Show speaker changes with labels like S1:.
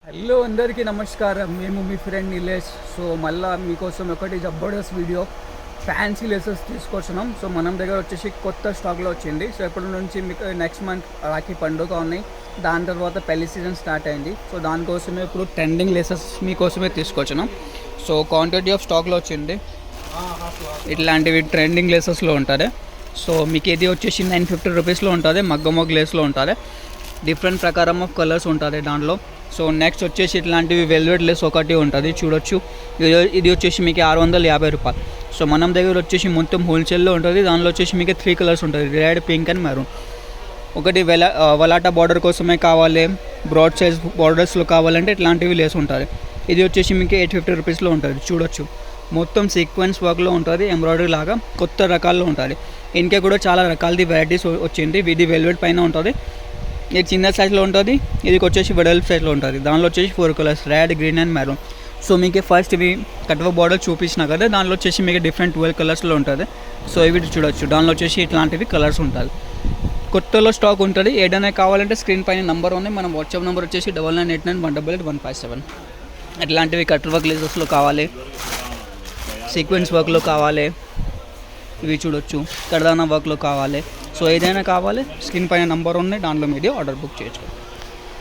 S1: Hello అందరికీ నమస్కారం. మేము మీ ఫ్రెండ్ నిలేష్. సో మళ్ళీ మీకోసం ఒకటి జబర్దస్త్ వీడియో ఫ్యాన్సీ లెసెస్ తీసుకొచ్చినాం. సో మనం దగ్గర వచ్చేసి కొత్త స్టాక్లో వచ్చింది. సో ఎప్పటి నుంచి మీకు నెక్స్ట్ మంత్ రాఖీ పండుగ ఉన్నాయి, దాని తర్వాత పెళ్లి సీజన్ స్టార్ట్ అయింది. సో దానికోసమే ఇప్పుడు ట్రెండింగ్ లెసెస్ మీకోసమే తీసుకొచ్చినాం. సో క్వాంటిటీ ఆఫ్ స్టాక్లో వచ్చింది. ఇట్లాంటివి ట్రెండింగ్ లెసెస్లో ఉంటుంది. సో మీకు ఇది వచ్చేసి 950 రూపీస్లో ఉంటుంది. మగ్గ లేస్లో ఉంటుంది. డిఫరెంట్ ప్రకారం ఆఫ్ కలర్స్ ఉంటుంది దాంట్లో. సో నెక్స్ట్ వచ్చేసి ఇట్లాంటివి వెల్వెట్ లెస్ ఒకటి ఉంటుంది, చూడొచ్చు. ఇది వచ్చేసి మీకు 650 రూపాయలు. సో మనం దగ్గర వచ్చేసి మొత్తం హోల్సేల్లో ఉంటుంది. దానిలో వచ్చేసి మీకు 3 కలర్స్ ఉంటుంది, రెడ్, పింక్ అండ్ మెరూన్. ఒకటి వలాటా బార్డర్ కోసమే కావాలి, బ్రాడ్ సైజ్ బార్డర్స్లో కావాలంటే ఇట్లాంటివి లేస్ ఉంటుంది. ఇది వచ్చేసి మీకు 850 రూపీస్లో ఉంటుంది, చూడొచ్చు. మొత్తం సీక్వెన్స్ వర్క్లో ఉంటుంది, ఎంబ్రాయిడరీ లాగా కొత్త రకాల్లో ఉంటుంది. ఇంకా కూడా చాలా రకాలది వెరైటీస్ వచ్చింది. ఇది వెల్వెట్ పైన ఉంటుంది. ఇది చిన్న సైజ్లో ఉంటుంది, ఇది వచ్చేసి వెడల్పు సైజ్లో ఉంటుంది. దానిలో వచ్చేసి 4 colours, red, green and maroon. So మీకు ఫస్ట్ ఇవి కట్వ బార్డర్ చూపించిన కదా, దానిలో వచ్చేసి మీకు డిఫరెంట్ 12 కలర్స్లో ఉంటుంది. సో ఇవి చూడొచ్చు, దానిలో వచ్చేసి ఇట్లాంటివి కలర్స్ ఉంటుంది. కొత్తలో స్టాక్ ఉంటుంది. ఏదైనా కావాలంటే స్క్రీన్ పైన నెంబర్ ఉంది. మన వాట్సాప్ నెంబర్ వచ్చేసి 9989188157. ఇట్లాంటివి కట్ వర్క్ లేసెస్లో కావాలి, సీక్వెన్స్ వర్క్లో కావాలి, ఇవి చూడొచ్చు, కర్దానా వర్క్లో కావాలి. సో ఏదైనా కావాలి, స్క్రీన్ పైన నెంబర్ ఉంది, దాంట్లో మీది ఆర్డర్ బుక్ చేయొచ్చు.